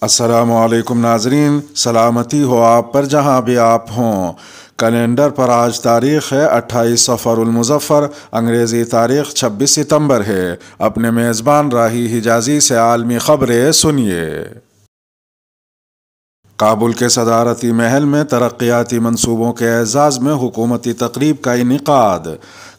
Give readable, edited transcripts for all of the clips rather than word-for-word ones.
السلام علیکم ناظرین، سلامتی ہو آپ پر جہاں بھی آپ ہوں۔ کیلنڈر پر آج تاریخ ہے 28 صفر المظفر، انگریزی تاریخ 26 ستمبر ہے۔ اپنے میزبان راہی حجازی سے عالمی خبریں سنیے۔ کابل کے صدارتی محل میں ترقیاتی منصوبوں کے اعزاز میں حکومتی تقریب کا انعقاد۔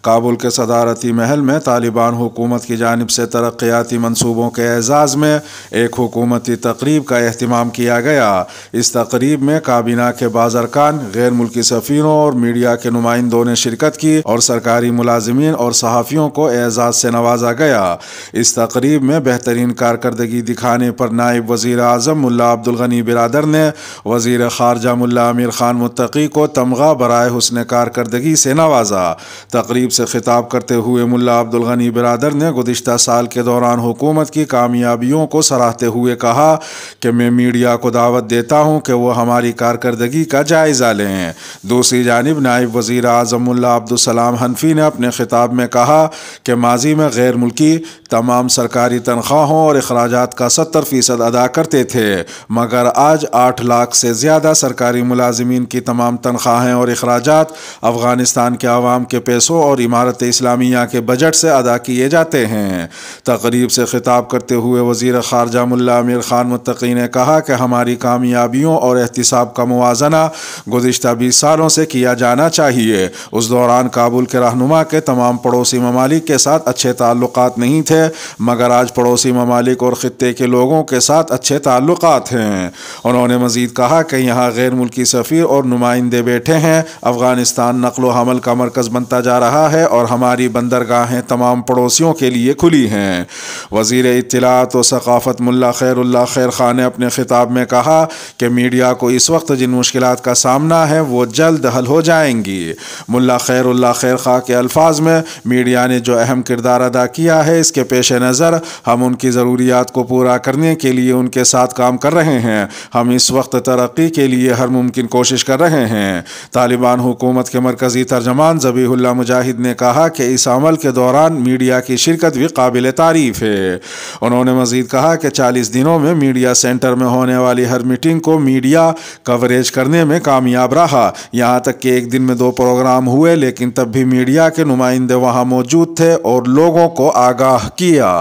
کابل کے صدارتی محل میں طالبان حکومت کی جانب سے ترقیاتی منصوبوں کے اعزاز میں ایک حکومتی تقریب کا اہتمام کیا گیا۔ اس تقریب میں کابینہ کے بعض ارکان، غیر ملکی سفیروں اور میڈیا کے نمائندوں نے شرکت کی اور سرکاری ملازمین اور صحافیوں کو اعزاز سے نوازا گیا۔ اس تقریب میں بہترین کارکردگی دکھانے پر نائب وزیر اعظم ملا عبدالغنی برادر نے وزیر خارجہ ملا امیر خان متقی کو تمغہ برائے حسن کارکردگی سے نوازا۔ تقریب سے خطاب کرتے ہوئے ملا عبدالغنی برادر نے گزشتہ سال کے دوران حکومت کی کامیابیوں کو سراہتے ہوئے کہا کہ میں میڈیا کو دعوت دیتا ہوں کہ وہ ہماری کارکردگی کا جائزہ لیں۔ دوسری جانب نائب وزیر اعظم ملا عبدالسلام حنفی نے اپنے خطاب میں کہا کہ ماضی میں غیر ملکی تمام سرکاری تنخواہوں اور اخراجات کا 70% ادا کرتے تھے، مگر آج 8 لاکھ سے زیادہ سرکاری ملازمین کی تمام تنخواہیں اور اخراجات افغانستان کے عوام کے پیسوں اور امارت اسلامیہ کے بجٹ سے ادا کیے جاتے ہیں۔ تقریب سے خطاب کرتے ہوئے وزیر خارجہ ملا امیر خان متقی نے کہا کہ ہماری کامیابیوں اور احتساب کا موازنہ گزشتہ 20 سالوں سے کیا جانا چاہیے۔ اس دوران کابل کے رہنما کے تمام پڑوسی ممالک کے ساتھ اچھے تعلقات نہیں تھے، مگر آج پڑوسی ممالک اور خطے کے لوگوں کے ساتھ اچھے تعلقات ہیں۔ انہوں نے مزید کہا کہ یہاں غیر ملکی سفیر اور نمائندے بیٹھے ہیں۔ افغانستان نقل و حمل کا مرکز بنتا جا رہا ہے اور ہماری بندرگاہیں تمام پڑوسیوں کے لیے کھلی ہیں۔ وزیر اطلاعات و ثقافت ملا خیر اللہ خیر خان نے اپنے خطاب میں کہا کہ میڈیا کو اس وقت جن مشکلات کا سامنا ہے وہ جلد حل ہو جائیں گی۔ ملا خیر اللہ خیر خان کے الفاظ میں میڈیا نے جو اہم کردار ادا کیا ہے، اس کے پیش نظر ہم ان کی ضروریات کو پورا کرنے کے لیے ان کے ساتھ کام کر رہے ہیں۔ ہم اس وقت ترقی کے لیے ہر ممکن کوشش کر رہے ہیں۔ طالبان حکومت کے مرکزی ترجمان ذبیح اللہ مجاہد نے کہا کہ اس عمل کے دوران میڈیا کی شرکت بھی قابل تعریف ہے۔ انہوں نے مزید کہا کہ 40 دنوں میں میڈیا سینٹر میں ہونے والی ہر میٹنگ کو میڈیا کوریج کرنے میں کامیاب رہا، یہاں تک کہ ایک دن میں 2 پروگرام ہوئے، لیکن تب بھی میڈیا کے نمائندے وہاں موجود تھے اور لوگوں کو آگاہ کیا۔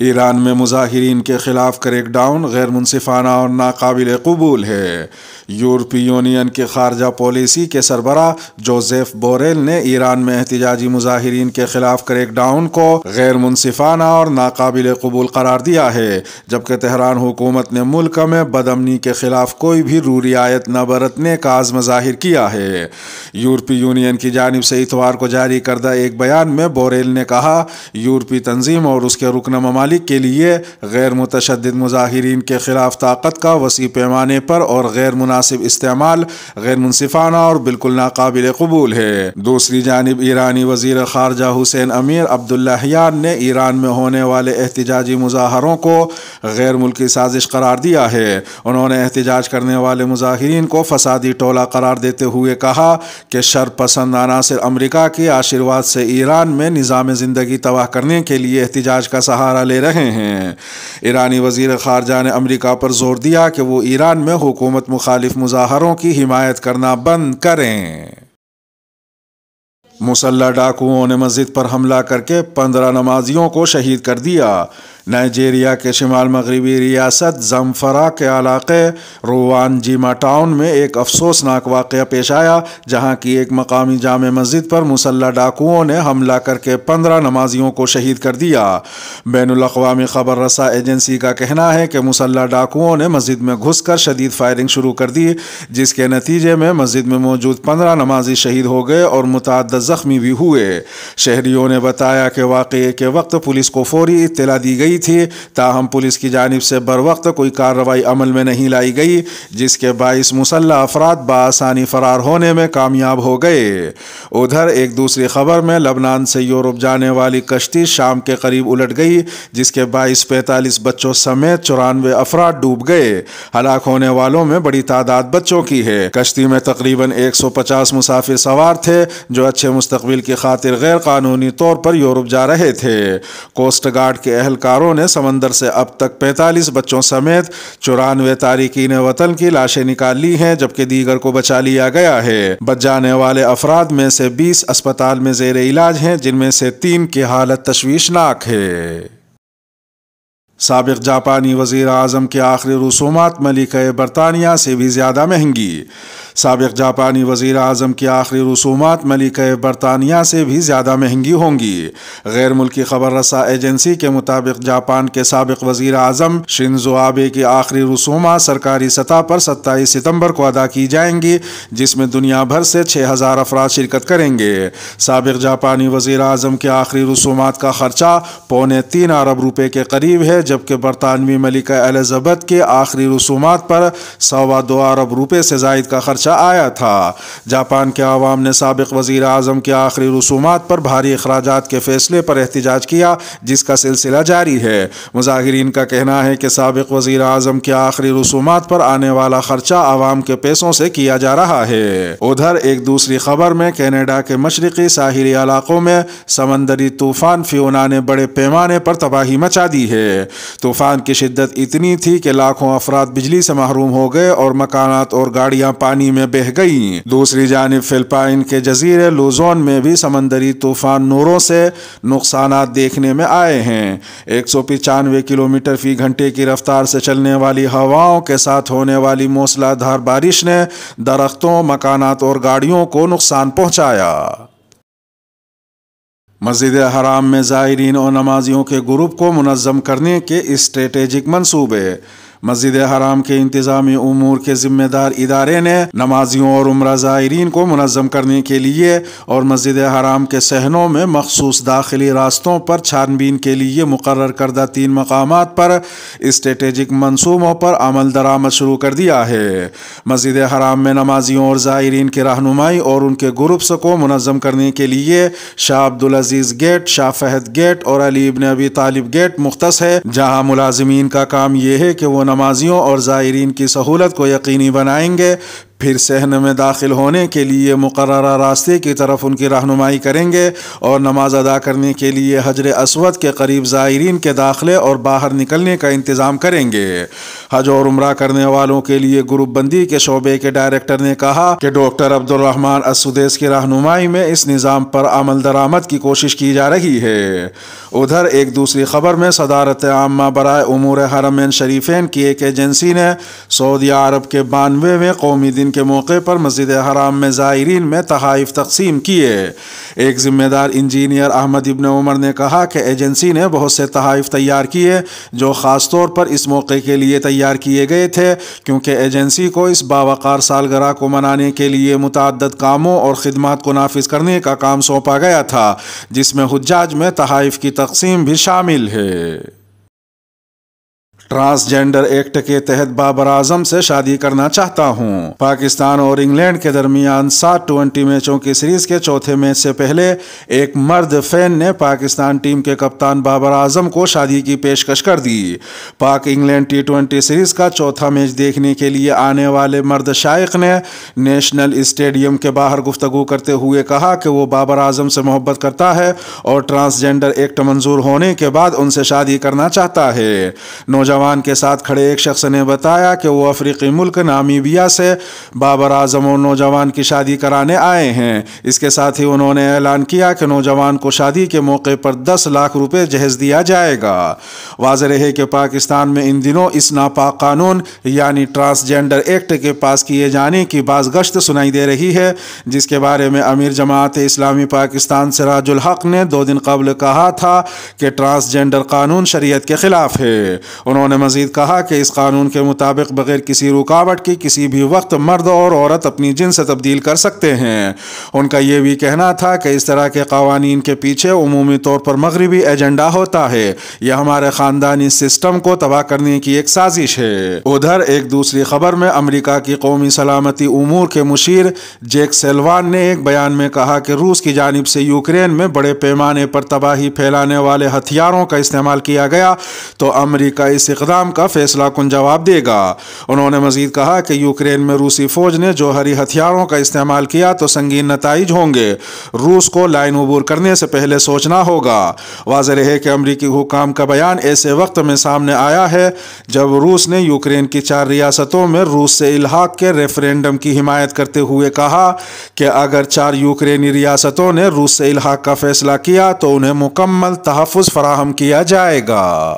ایران میں مظاہرین کے خلاف کریک ڈاؤن غیر منصفانہ اور ناقابل قبول ہے۔ یورپی یونین کے خارجہ پالیسی کے سربراہ جوزیف بوریل نے ایران میں احتجاجی مظاہرین کے خلاف کریک ڈاؤن کو غیر منصفانہ اور ناقابل قبول قرار دیا ہے، جبکہ تہران حکومت نے ملک میں بدامنی کے خلاف کوئی بھی رعایت نہ برتنے کا عزم ظاہر کیا ہے۔ یورپی یونین کی جانب سے اتوار کو جاری کردہ ایک بیان میں بوریل نے کہا، یورپی تنظیم اور اس کے رکن ممالک کے لیے غیر متشدد مظاہرین کے خلاف طاقت کا وسیع پیمانے پر اور غیر مناسب استعمال غیر منصفانہ اور بالکل ناقابل قبول ہے۔ دوسری جانب ایرانی وزیر خارجہ حسین امیر عبداللہیان نے ایران میں ہونے والے احتجاجی مظاہروں کو غیر ملکی سازش قرار دیا ہے۔ انہوں نے احتجاج کرنے والے مظاہرین کو فسادی ٹولہ قرار دیتے ہوئے کہا کہ شر پسند عناصر امریکہ کے آشیرواد سے ایران میں نظام زندگی تباہ کرنے کے لیے احتجاج کا سہارا لے رہے ہیں۔ ایرانی وزیر خارجہ نے امریکہ پر زور دیا کہ وہ ایران میں حکومت مخالف مظاہروں کی حمایت کرنا بند کریں۔ مسلح ڈاکوؤں نے مسجد پر حملہ کر کے 15 نمازیوں کو شہید کر دیا۔ نائجیریا کے شمال مغربی ریاست زمفرا کے علاقے روان جیما ٹاؤن میں ایک افسوسناک واقعہ پیش آیا، جہاں کی ایک مقامی جامع مسجد پر مسلح ڈاکوؤں نے حملہ کر کے 15 نمازیوں کو شہید کر دیا۔ بین الاقوامی خبر رساں ایجنسی کا کہنا ہے کہ مسلح ڈاکوؤں نے مسجد میں گھس کر شدید فائرنگ شروع کر دی، جس کے نتیجے میں مسجد میں موجود 15 نمازی شہید ہو گئے اور متعدد زخمی بھی ہوئے۔ شہریوں نے بتایا کہ واقعے کے وقت پولیس کو فوری اطلاع دی گئی تھی، تاہم پولیس کی جانب سے بروقت کوئی کارروائی عمل میں نہیں لائی گئی، جس کے باعث مسلح افراد بآسانی فرار ہونے میں کامیاب ہو گئے۔ ادھر ایک دوسری خبر میں لبنان سے یورپ جانے والی کشتی شام کے قریب الٹ گئی، جس کے باعث 45 بچوں سمیت 94 افراد ڈوب گئے۔ ہلاک ہونے والوں میں بڑی تعداد بچوں کی ہے۔ کشتی میں تقریباً 150 مسافر سوار تھے جو اچھے مستقبل کی خاطر غیر قانونی طور پر یورپ جا رہے تھے۔ کوسٹ گارڈ کے اہلکاروں نے سمندر سے اب تک 45 بچوں سمیت 94 تارکین وطن کی لاشیں نکال لی ہیں، جبکہ دیگر کو بچا لیا گیا ہے۔ بچ جانے والے افراد میں سے 20 اسپتال میں زیر علاج ہیں، جن میں سے 3 کی حالت تشویشناک ہے۔ سابق جاپانی وزیر اعظم کی آخری رسومات ملکہ برطانیہ سے بھی زیادہ مہنگی۔ سابق جاپانی وزیر اعظم کی آخری رسومات ملکہ برطانیہ سے بھی زیادہ مہنگی ہوں گی۔ غیر ملکی خبر رساں ایجنسی کے مطابق جاپان کے سابق وزیر اعظم شنزو آبے کی آخری رسومات سرکاری سطح پر 27 ستمبر کو ادا کی جائیں گی، جس میں دنیا بھر سے 6000 افراد شرکت کریں گے۔ سابق جاپانی وزیر اعظم کی آخری رسومات کا خرچہ $3.25 ارب کے قریب ہے، جبکہ برطانوی ملکہ الزبتھ کے آخری رسومات پر $2.25 ارب سے زائد کا خرچہ آیا تھا۔ جاپان کے عوام نے سابق وزیر اعظم کے آخری رسومات پر بھاری اخراجات کے فیصلے پر احتجاج کیا، جس کا سلسلہ جاری ہے۔ مظاہرین کا کہنا ہے کہ سابق وزیر اعظم کے آخری رسومات پر آنے والا خرچہ عوام کے پیسوں سے کیا جا رہا ہے۔ ادھر ایک دوسری خبر میں کینیڈا کے مشرقی ساحلی علاقوں میں سمندری طوفان فیونا نے بڑے پیمانے پر تباہی مچا دی ہے۔ طوفان کی شدت اتنی تھی کہ لاکھوں افراد بجلی سے محروم ہو گئے اور مکانات اور گاڑیاں پانی میں بہہ گئیں۔ دوسری جانب فلپائن کے جزیرے لوزون میں بھی سمندری طوفان نورو سے نقصانات دیکھنے میں آئے ہیں۔ 195 کلومیٹر فی گھنٹے کی رفتار سے چلنے والی ہواؤں کے ساتھ ہونے والی موسلا دھار بارش نے درختوں، مکانات اور گاڑیوں کو نقصان پہنچایا۔ مسجد حرام میں زائرین اور نمازیوں کے گروپ کو منظم کرنے کے اسٹریٹجک منصوبے۔ مسجد حرام کے انتظامی امور کے ذمہ دار ادارے نے نمازیوں اور عمرہ زائرین کو منظم کرنے کے لیے اور مسجد حرام کے صحنوں میں مخصوص داخلی راستوں پر چھان بین کے لیے مقرر کردہ 3 مقامات پر اسٹریٹجک منصوبوں پر عمل درآمد شروع کر دیا ہے۔ مسجد حرام میں نمازیوں اور زائرین کی رہنمائی اور ان کے گروپس کو منظم کرنے کے لیے شاہ عبدالعزیز گیٹ، شاہ فہد گیٹ اور علی ابن ابی طالب گیٹ مختص ہے، جہاں ملازمین کا کام یہ ہے کہ وہ نمازیوں اور زائرین کی سہولت کو یقینی بنائیں گے، پھر صحن میں داخل ہونے کے لیے مقررہ راستے کی طرف ان کی رہنمائی کریں گے اور نماز ادا کرنے کے لیے حجر اسود کے قریب زائرین کے داخلے اور باہر نکلنے کا انتظام کریں گے۔ حج اور عمرہ کرنے والوں کے لیے گروپ بندی کے شعبے کے ڈائریکٹر نے کہا کہ ڈاکٹر عبد الرحمن السدیس کی رہنمائی میں اس نظام پر عمل درآمد کی کوشش کی جا رہی ہے۔ ادھر ایک دوسری خبر میں صدارت عامہ برائے امور حرمین شریفین کی ایک ایجنسی نے سعودی عرب کے 92ویں قومی دن کے موقع پر مسجد حرام میں زائرین میں تحائف تقسیم کیے۔ ایک ذمہ دار انجینئر احمد ابن عمر نے کہا کہ ایجنسی نے بہت سے تحائف تیار کیے جو خاص طور پر اس موقع کے لیے تیار کیے گئے تھے، کیونکہ ایجنسی کو اس باوقار سالگرہ کو منانے کے لیے متعدد کاموں اور خدمات کو نافذ کرنے کا کام سونپا گیا تھا، جس میں حجاج میں تحائف کی تقسیم بھی شامل ہے۔ ٹرانسجینڈر ایکٹ کے تحت بابر اعظم سے شادی کرنا چاہتا ہوں۔ پاکستان اور انگلینڈ کے درمیان 7 ٹی20 میچوں کی سیریز کے چوتھے میچ سے پہلے ایک مرد فین نے پاکستان ٹیم کے کپتان بابر اعظم کو شادی کی پیشکش کر دی۔ پاک انگلینڈ ٹی20 سیریز کا چوتھا میچ دیکھنے کے لیے آنے والے مرد شائق نے نیشنل اسٹیڈیم کے باہر گفتگو کرتے ہوئے کہا کہ وہ بابر اعظم سے محبت کرتا ہے اور ٹرانسجینڈر ایکٹ منظور ہونے کے بعد ان سے شادی کرنا چاہتا ہے۔ نوجوان کے ساتھ کھڑے ایک شخص نے بتایا کہ وہ افریقی ملک نامیبیا سے بابر اعظم اور نوجوان کی شادی کرانے آئے ہیں۔ اس کے ساتھ ہی انہوں نے اعلان کیا کہ نوجوان کو شادی کے موقع پر 10 لاکھ روپے جہیز دیا جائے گا۔ واضح رہے کہ پاکستان میں ان دنوں اس ناپاک قانون یعنی ٹرانسجینڈر ایکٹ کے پاس کیے جانے کی باز گشت سنائی دے رہی ہے، جس کے بارے میں امیر جماعت اسلامی پاکستان سراج الحق نے 2 دن قبل کہا تھا کہ ٹرانسجینڈر قانون شریعت کے خلاف ہے۔ انہوں نے مزید کہا کہ اس قانون کے مطابق بغیر کسی رکاوٹ کی کسی بھی وقت مرد اور عورت اپنی جنس تبدیل کر سکتے ہیں۔ ان کا یہ بھی کہنا تھا کہ اس طرح کے قوانین کے پیچھے عمومی طور پر مغربی ایجنڈا ہوتا ہے، یہ ہمارے خاندانی سسٹم کو تباہ کرنے کی ایک سازش ہے۔ ادھر ایک دوسری خبر میں امریکہ کی قومی سلامتی امور کے مشیر جیک سلوان نے ایک بیان میں کہا کہ روس کی جانب سے یوکرین میں بڑے پیمانے پر تباہی پھیلانے والے ہتھیاروں کا استعمال کیا گیا تو امریکہ اسے اقدام کا فیصلہ کن جواب دے گا۔ انہوں نے مزید کہا کہ یوکرین میں روسی فوج نے جوہری ہتھیاروں کا استعمال کیا تو سنگین نتائج ہوں گے۔ روس کو لائن عبور کرنے سے پہلے سوچنا ہوگا۔ واضح رہے کہ امریکی حکام کا بیان ایسے وقت میں سامنے آیا ہے جب روس نے یوکرین کی 4 ریاستوں میں روس سے الحاق کے ریفرینڈم کی حمایت کرتے ہوئے کہا کہ اگر 4 یوکرینی ریاستوں نے روس سے الحاق کا فیصلہ کیا تو انہیں مکمل تحفظ فراہم کیا جائے گا۔